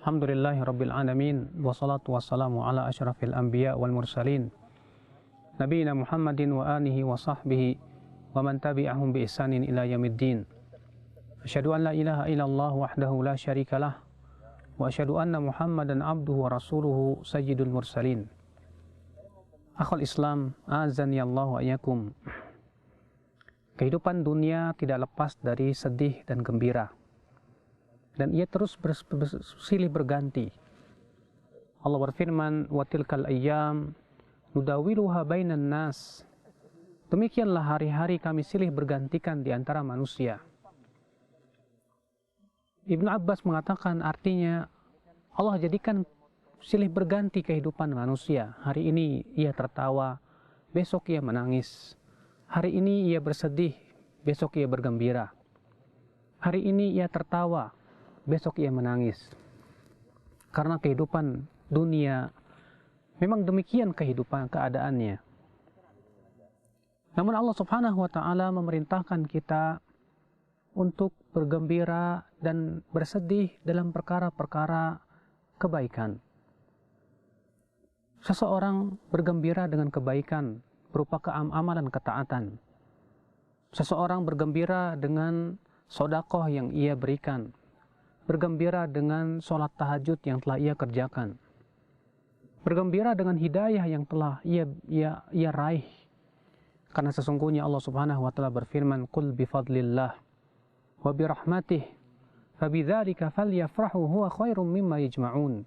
Alhamdulillahi Rabbil Alamin. Wassalatu wassalamu ala ashrafil anbiya wal mursalin Nabiina Muhammadin wa alihi wa sahbihi wa man tabi'ahum bi ihsanin ila yaumiddin. Asyhadu an la ilaha illallah wahdahu la syarikalah wa asyhadu anna Muhammadan abduhu wa rasuluhu sayyidul mursalin. Akhul Islam, azani Allah wa iyyakum. Kehidupan dunia tidak lepas dari sedih dan gembira, dan ia terus silih berganti. Allah berfirman, wa tilkal ayyam nudawiluha bainan nas. Demikianlah hari-hari kami silih bergantikan di antara manusia. Ibnu Abbas mengatakan artinya Allah jadikan silih berganti kehidupan manusia. Hari ini ia tertawa, besok ia menangis. Hari ini ia bersedih, besok ia bergembira. Hari ini ia tertawa, besok ia menangis. Karena kehidupan dunia memang demikian keadaannya. Namun Allah Subhanahu wa Ta'ala memerintahkan kita untuk bergembira dan bersedih dalam perkara-perkara kebaikan. Seseorang bergembira dengan kebaikan berupa amalan ketaatan. Seseorang bergembira dengan sedekah yang ia berikan, bergembira dengan sholat tahajud yang telah ia kerjakan, bergembira dengan hidayah yang telah ia raih. Karena sesungguhnya Allah Subhanahu wa Ta'ala berfirman, qul bifadlillah wa birahmatih fabidzalika falyafrahu huwa khairum mimma yajma'un.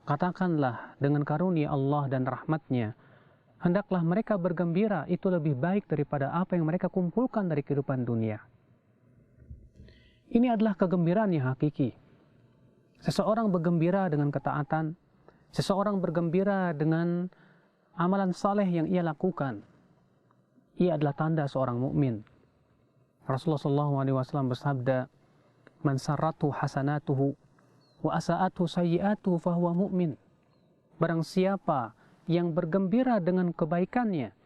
Katakanlah, dengan karunia Allah dan rahmatnya hendaklah mereka bergembira, itu lebih baik daripada apa yang mereka kumpulkan dari kehidupan dunia. Ini adalah kegembiraan yang hakiki. Seseorang bergembira dengan ketaatan, seseorang bergembira dengan amalan saleh yang ia lakukan. Ia adalah tanda seorang mukmin. Rasulullah SAW bersabda, "Man sarratu hasanatuhu wa asa'atuhu sayyi'atuhu fahuwa mu'min." Barang siapa yang bergembira dengan kebaikannya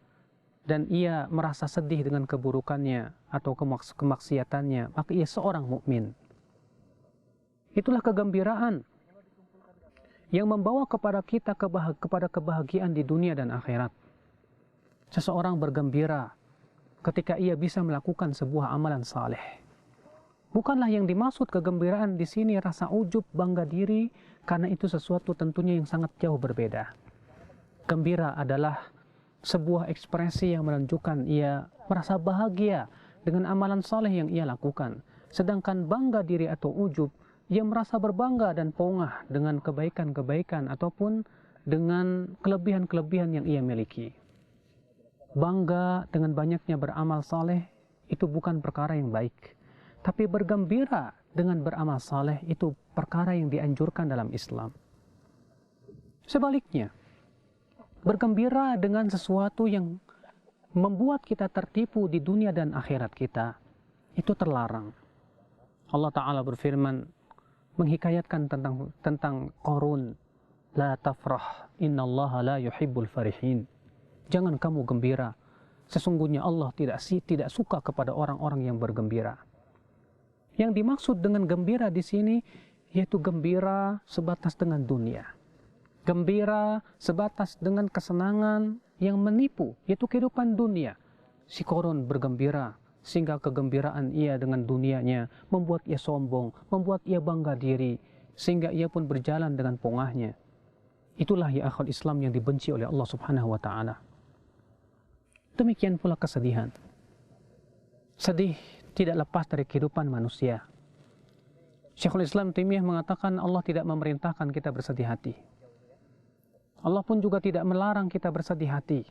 dan ia merasa sedih dengan keburukannya atau kemaksiatannya, maka ia seorang mukmin. Itulah kegembiraan yang membawa kepada kita kepada kebahagiaan di dunia dan akhirat. Seseorang bergembira ketika ia bisa melakukan sebuah amalan saleh. Bukanlah yang dimaksud kegembiraan di sini rasa ujub, bangga diri, karena itu sesuatu tentunya yang sangat jauh berbeda. Gembira adalah sebuah ekspresi yang menunjukkan ia merasa bahagia dengan amalan saleh yang ia lakukan. Sedangkan bangga diri atau ujub, ia merasa berbangga dan pongah dengan kebaikan-kebaikan ataupun dengan kelebihan-kelebihan yang ia miliki. Bangga dengan banyaknya beramal saleh itu bukan perkara yang baik. Tapi bergembira dengan beramal saleh itu perkara yang dianjurkan dalam Islam. Sebaliknya, bergembira dengan sesuatu yang membuat kita tertipu di dunia dan akhirat kita, itu terlarang. Allah Ta'ala berfirman, menghikayatkan tentang Qarun, la tafrah, innallaha la yuhibbul farihin. Jangan kamu gembira, sesungguhnya Allah tidak suka kepada orang-orang yang bergembira. Yang dimaksud dengan gembira di sini yaitu gembira sebatas dengan dunia. Gembira sebatas dengan kesenangan yang menipu, yaitu kehidupan dunia. Si Qarun bergembira sehingga kegembiraan ia dengan dunianya membuat ia sombong, membuat ia bangga diri, sehingga ia pun berjalan dengan pongahnya. Itulah ya akhul Islam yang dibenci oleh Allah Subhanahu wa Ta'ala. Demikian pula kesedihan. Sedih tidak lepas dari kehidupan manusia. Syekhul Islam Taimiyah mengatakan Allah tidak memerintahkan kita bersedih hati. Allah pun juga tidak melarang kita bersedih hati.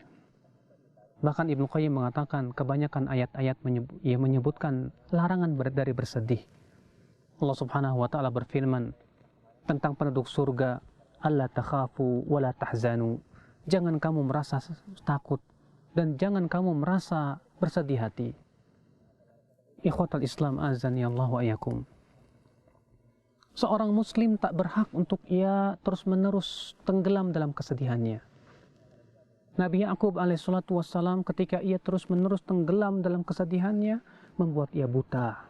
Bahkan Ibnu Qayyim mengatakan kebanyakan ayat-ayat menyebutkan larangan dari bersedih. Allah Subhanahu wa Ta'ala berfirman tentang penduduk surga, "Alla takhafu wa la tahzanu." Jangan kamu merasa takut dan jangan kamu merasa bersedih hati. Ikhwatal Islam, azani Allah wa iyyakum. Seorang muslim tak berhak untuk ia terus-menerus tenggelam dalam kesedihannya. Nabi Ya'qub alaihissalatu wassalam ketika ia terus-menerus tenggelam dalam kesedihannya membuat ia buta.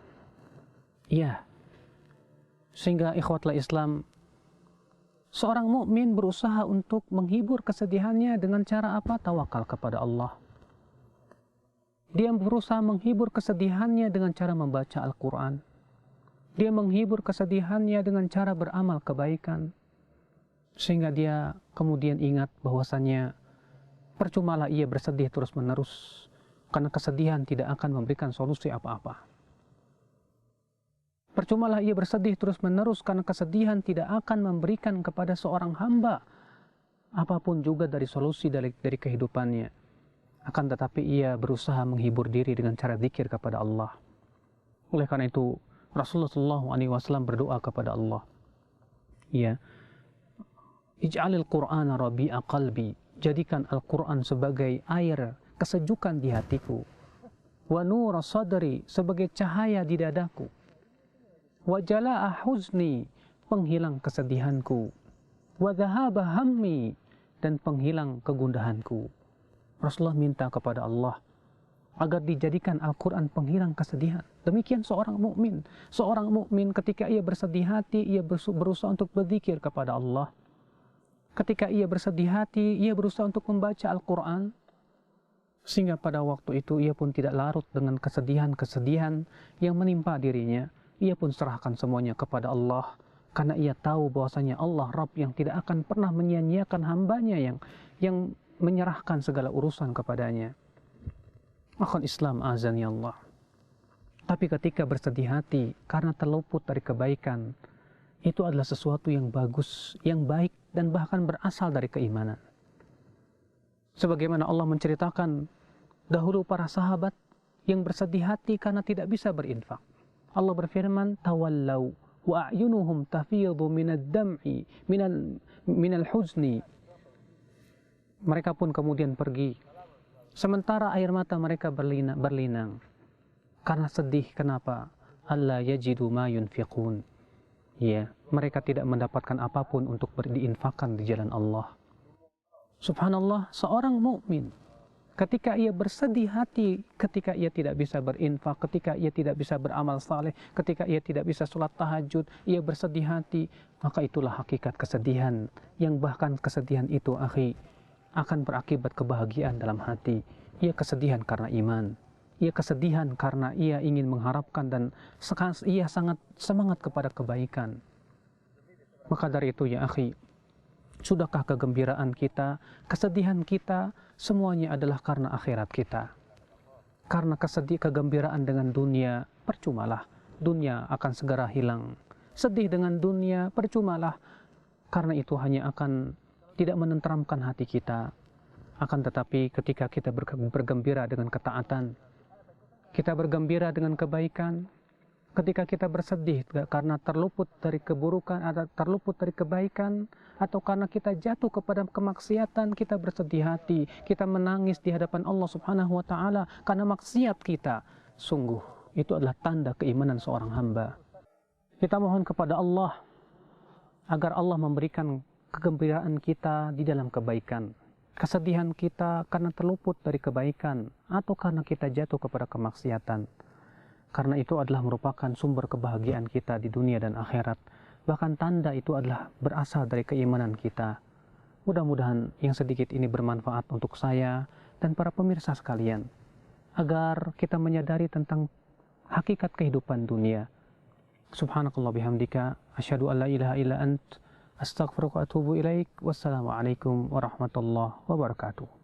Iya. Sehingga ikhwatal Islam, Seorang mukmin berusaha untuk menghibur kesedihannya dengan cara apa? Tawakal kepada Allah. Dia berusaha menghibur kesedihannya dengan cara membaca Al-Quran. Dia menghibur kesedihannya dengan cara beramal kebaikan. Sehingga dia kemudian ingat bahwasannya percumalah ia bersedih terus-menerus, karena kesedihan tidak akan memberikan solusi apa-apa. Percumalah ia bersedih terus-menerus, karena kesedihan tidak akan memberikan kepada seorang hamba apapun juga dari solusi dari kehidupannya. Akan tetapi ia berusaha menghibur diri dengan cara zikir kepada Allah. Oleh karena itu Rasulullah SAW berdoa kepada Allah, ya, Ij'alil Qur'ana rabi'a qalbi, jadikan Al-Quran sebagai air kesejukan di hatiku, wa nura sadri, sebagai cahaya di dadaku, wa jala'a huzni, penghilang kesedihanku, wa dhahaba hammi, dan penghilang kegundahanku. Rasulullah minta kepada Allah agar dijadikan Al-Quran penghilang kesedihan. Demikian seorang mukmin. Seorang mukmin ketika ia bersedih hati, ia berusaha untuk berzikir kepada Allah. Ketika ia bersedih hati, ia berusaha untuk membaca Al-Quran, sehingga pada waktu itu ia pun tidak larut dengan kesedihan-kesedihan yang menimpa dirinya. Ia pun serahkan semuanya kepada Allah, karena ia tahu bahwasanya Allah Rabb yang tidak akan pernah menyia-nyiakan hambanya yang menyerahkan segala urusan kepadanya. Akhul Islam azani Allah. Tapi ketika bersedih hati karena terluput dari kebaikan, itu adalah sesuatu yang bagus, yang baik, dan bahkan berasal dari keimanan. Sebagaimana Allah menceritakan dahulu para sahabat yang bersedih hati karena tidak bisa berinfak. Allah berfirman, tawallau wa a'yunuhum tafidhu minad dam'i minal huzni. Mereka pun kemudian pergi, sementara air mata mereka berlinang karena sedih. Kenapa? Alla yajidu ma yunfiqun. Ya, mereka tidak mendapatkan apapun untuk diinfakkan di jalan Allah. Subhanallah, seorang mukmin ketika ia bersedih hati, ketika ia tidak bisa berinfak, ketika ia tidak bisa beramal saleh, ketika ia tidak bisa sholat tahajud, ia bersedih hati, maka itulah hakikat kesedihan, yang bahkan kesedihan itu, akhi, akan berakibat kebahagiaan dalam hati. Ia kesedihan karena iman, ia kesedihan karena ia ingin mengharapkan dan ia sangat semangat kepada kebaikan. Maka dari itu ya akhi, sudahkah kegembiraan kita, kesedihan kita, semuanya adalah karena akhirat kita. Karena kegembiraan dengan dunia, percumalah, dunia akan segera hilang. Sedih dengan dunia, percumalah, karena itu hanya akan tidak menenteramkan hati kita. Akan tetapi ketika kita bergembira dengan ketaatan, kita bergembira dengan kebaikan, ketika kita bersedih karena terluput dari keburukan atau terluput dari kebaikan, atau karena kita jatuh kepada kemaksiatan, kita bersedih hati, kita menangis di hadapan Allah Subhanahu wa Ta'ala karena maksiat kita, sungguh itu adalah tanda keimanan seorang hamba. Kita mohon kepada Allah agar Allah memberikan kegembiraan kita di dalam kebaikan, kesedihan kita karena terluput dari kebaikan, atau karena kita jatuh kepada kemaksiatan. Karena itu adalah merupakan sumber kebahagiaan kita di dunia dan akhirat. Bahkan tanda itu adalah berasal dari keimanan kita. Mudah-mudahan yang sedikit ini bermanfaat untuk saya dan para pemirsa sekalian, agar kita menyadari tentang hakikat kehidupan dunia. Subhanakallah bihamdika, asyhadu an la ilaha illa ant, astaghfiruka wa atubu ilaik. Wassalamualaikum warahmatullahi wabarakatuh.